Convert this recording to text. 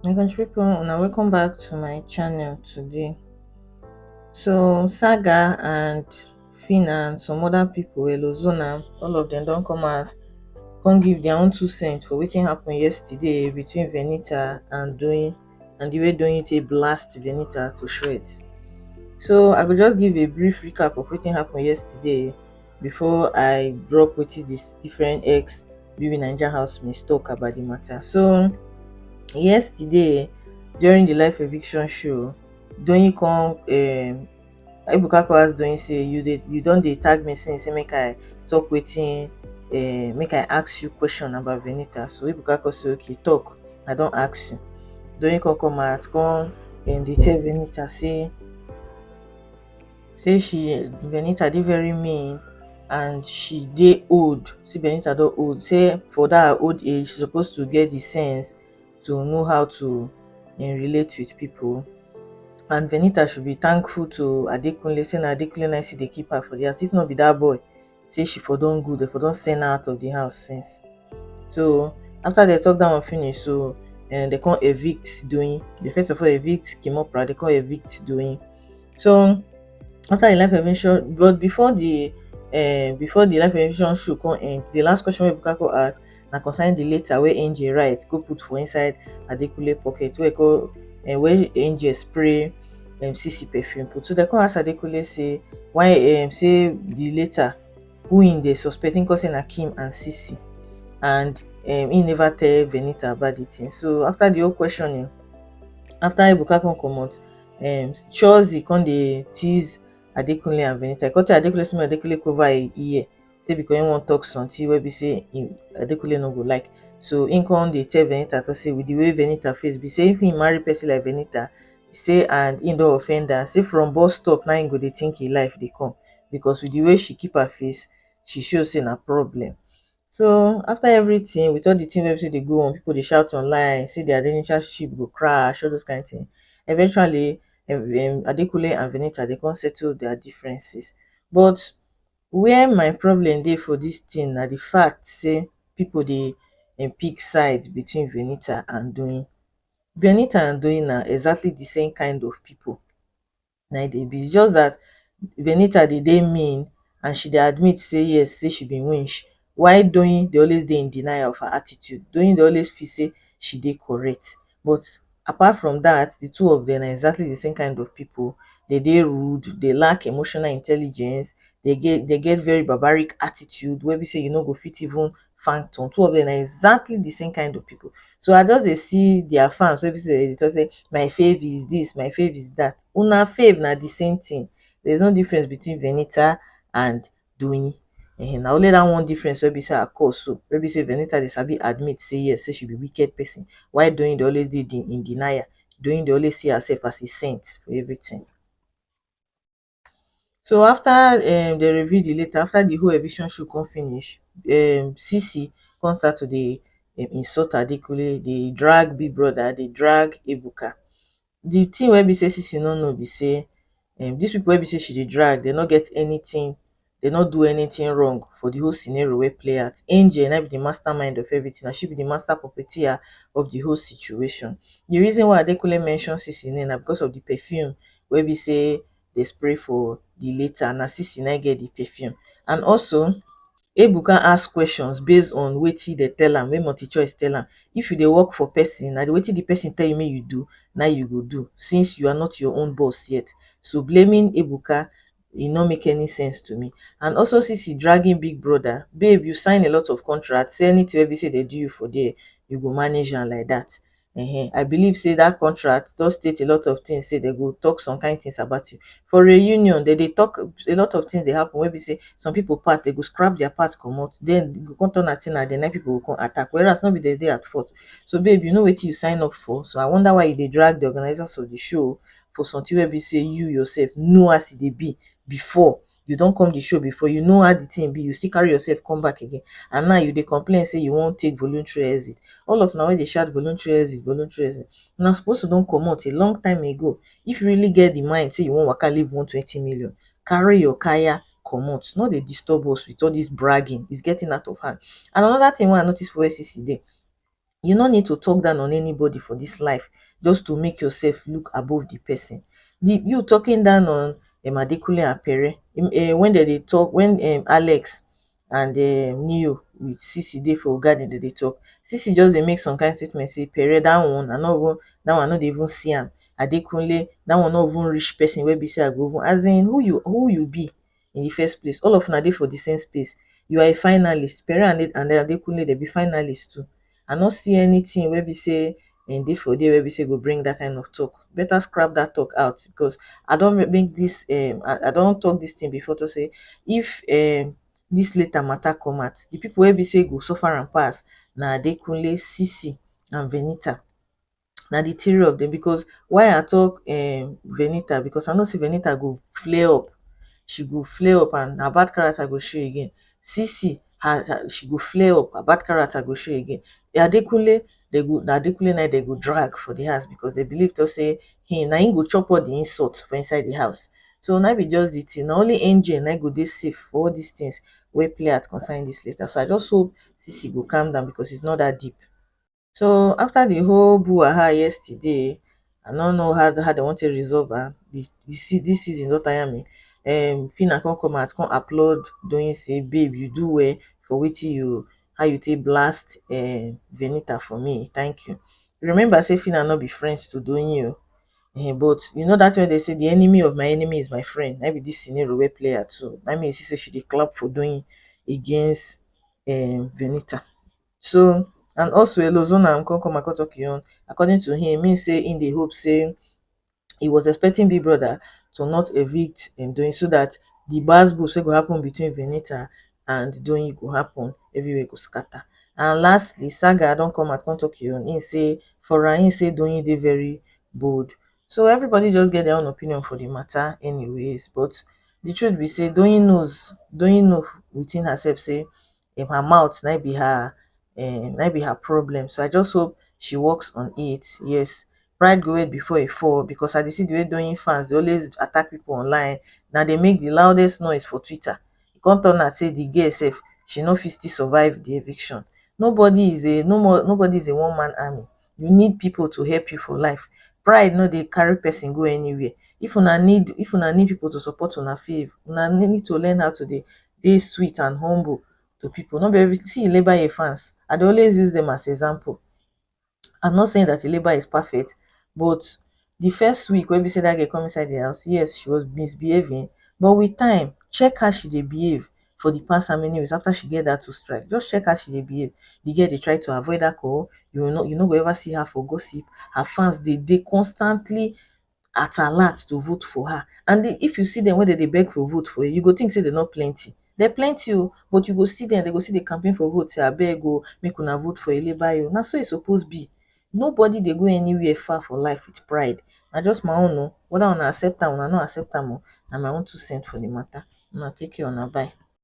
My country people, now welcome back to my channel today. So Saga and Phyna and some other people, Elozona, all of them don't come out, come give their own 2 cents for wetin happened yesterday between Venita and Doyin, and the way Doyin take blast Venita to shreds. So I could just give a brief recap of wetin happened yesterday before I drop wetin dis different ex BB Naija housemates talk about the matter. So yesterday during the live eviction show, Doyin come Ebuka come ask Doyin say you don dey tag me since say make I talk wetin make I ask you question about Venita. So Ebuka come say okay talk, I don ask you. Doyin come out come dey tell Venita say she Venita dey very mean and she dey old. See Benita don old, say for dat her old age she suppose to get the sense to know how to relate with people, and Venita should be thankful to Adekunle, say na Adekunle na still dey keep her for the house. If not be dat boy, say she for don good, dem for don send her out of the house since. So after dem talk dat one finish, so dem come evict Doyin. Dey first of all evict Kimopra, dem come evict Doyin. So after the live eviction, but before the live eviction show come end, the last question wey Ebuka come ask na concerning the letter wey Angel write go put for inside Adekunle pocket, wey Angel spray CeCe perfume put. So dem come ask Adekunle say why say the letter who im dey suspect, im come say na Kim and CeCe, and im never tell Venita about the thing. So after the whole questioning, after Ebuka come comot, Chozzy come dey tease Adekunle and Venita. E come tell Adekunle say make Adekunle cover im ear, say because im wan talk something wey be say Adekunle no go like. So im come dey tell Venita to say with the way Venita face be, say if im marry person like Venita, say and im don offend her, say from bus stop na im go dey think im life dey come, because with the way she keep her face, she show say na problem. So after everything, with all the thing wey be say dey go on, people dey shout online, say their relationship go crash, all those kind of things. Eventually, Adekunle and Venita dey come settle their differences. But where my problem dey for this thing na the fact say people dey pick sides between Venita and Doyin. Venita and Doyin na exactly the same kind of people na e dey be. It's just that Venita dey mean and she dey admit say yes, say she be winch, while Doyin dey always dey in denial of her attitude. Doyin dey always feel say she dey correct. But apart from that, the two of them are exactly the same kind of people. They dey rude, they lack emotional intelligence, they get very barbaric attitude wey be say you no go fit even phantom. Two of them are exactly the same kind of people. So I just dey see their fans wey be say dey talk say my fave is this, my fave is that. Una fave na the same thing. There's no difference between Venita and Doyin. Na only that one difference wey be say occur, so wey be say Venita dey sabi admit say yes, say she be wicked person, while Doyin dey always dey in denial. Doyin dey always see herself as a saint for everything. So after they reveal the letter, after the whole eviction show come finish, CeCe come start to dey insult Adekunle, dey drag Big Brother, dey drag Ebuka. The thing wey be say CeCe no know be say dis people wey be say she dey drag, they no get anything, they no do anything wrong for the whole scenario wey play out. Angel na be the mastermind of everything, and she be the master puppeteer of the whole situation. The reason why Adekunle mention CeCe name na because of the perfume wey be say dey spray for the letter, na CeCe na get the perfume. And also Ebuka ask questions based on wetin dey tell am, wey multi-choice tell am. If you dey work for person, na the wetin the person tell you make you do, na you go do, since you are not your own boss yet. So blaming Ebuka, e no make any sense to me. And also CeCe dragging Big Brother, babe, you sign a lot of contracts, say anything wey be say dey do you for there, you go manage am like that. I believe say that contract don state a lot of things, say they go talk some kind things about you. For reunion, they dey talk a lot of things dey happen wey be say some people part, they go scrap their part comot, then e go come turn out say na the next people go come attack, whereas no be dem dey at fault. So babe, you know wetin you sign up for, so I wonder why you dey drag the organizers of the show for something wey be say you yourself know as e dey be before. You don come the show before, you know how the thing be, you still carry yourself come back again, and now you dey complain say you wan take voluntary exit. All of una wey dey shout voluntary exit, voluntary exit, una suppose to don comot a long time ago. If you really get the mind say you wan waka leave 120 million, carry your kaya comot, no dey disturb us with all this bragging. It's getting out of hand. And another thing wey I notice for where CeCe dey, You no need to talk down on anybody for this life just to make yourself look above the person. You talking down on Adekunle and Pere, when they talk, when Alex and Neo with CeCe dey for garden, they dey talk. CeCe just dey make some kind statement say Pere that one I no even, that one I no dey even see am. Adekunle that one no even reach person wey be say I go even, as in who you be in the first place. All of una dey for the same space. You are a finalist. Pere and Adekunle they be finalists too. I no see anything wey be say dey for there wey be say go bring that kind of talk. Better scrap that talk out, because I don make this I don talk this thing before to say, if this later matter come out, the people wey be say go suffer am pass na Adekunle, CeCe and Venita. Na the three of them. Because why I talk Venita, because I know say Venita go flare up. She go flare up and her bad character go show again. CeCe, she go flare up, her bad character go show again. Adekunle, na Adekunle na they go drag for the house, because they believe to say na him go chop all the insult for inside the house. So na be just the thing. Na only angel na go dey safe for all these things wey play out concerning this later. So I just hope CeCe go calm down, because it's not that deep. So after the whole brouhaha yesterday, I don't know how they want to resolve her. This season don't tire me. Phyna come out, come applaud, Doyin say, babe, you do well for wetin you, how you take blast Venita for me. Thank you. Remember, say Phyna not be friends to Doyin. But you know that when they say the enemy of my enemy is my friend, maybe this scenario where play her too. I mean, she say she dey clap for Doyin against Venita. So, and also Elozona come talk you on. According to him, mean say in the hope say he was expecting Big Brother to not evict Doyin, so that the buzz boost wey go happen between Venita and Doyin go happen, everywhere go scatter. And lastly, Saga don come out come talk you on. He say for her, he say Doyin dey very bold. So everybody just get their own opinion for the matter anyways. But the truth be say Doyin know within herself say her mouth na be her problem. So I just hope she works on it. Yes, pride go wait before a fall, because I dey see the way Doyin fans they always attack people online. Now they make the loudest noise for Twitter. E come turn out say the girl sef, she no fit still survive the eviction. Nobody is a one-man army. You need people to help you for life. Pride no dey carry person go anywhere. If una need people to support una fave, una need to learn how to dey sweet and humble to people. No be everything. See Labour fans, I dey always use them as example. I'm not saying that Labour is perfect, but the first week when we say that girl come inside the house, yes, she was misbehaving, but with time, check how she dey behave for the past how many weeks after she get that 2 strike. Just check how she dey behave. The girl dey try to avoid that call. You no go ever see her for gossip. Her fans dey constantly at alert to vote for her. And if you see them when they beg for vote for you, you go think say they're not plenty. They're plenty, but you go see them, they go see the campaign for vote, say I beg make una vote for Labour. Now so it's supposed be. Nobody they go anywhere far for life with pride. I just my own, whether una accept am, una not accept am, and my own 2 cents for the matter. Una take care, una bye.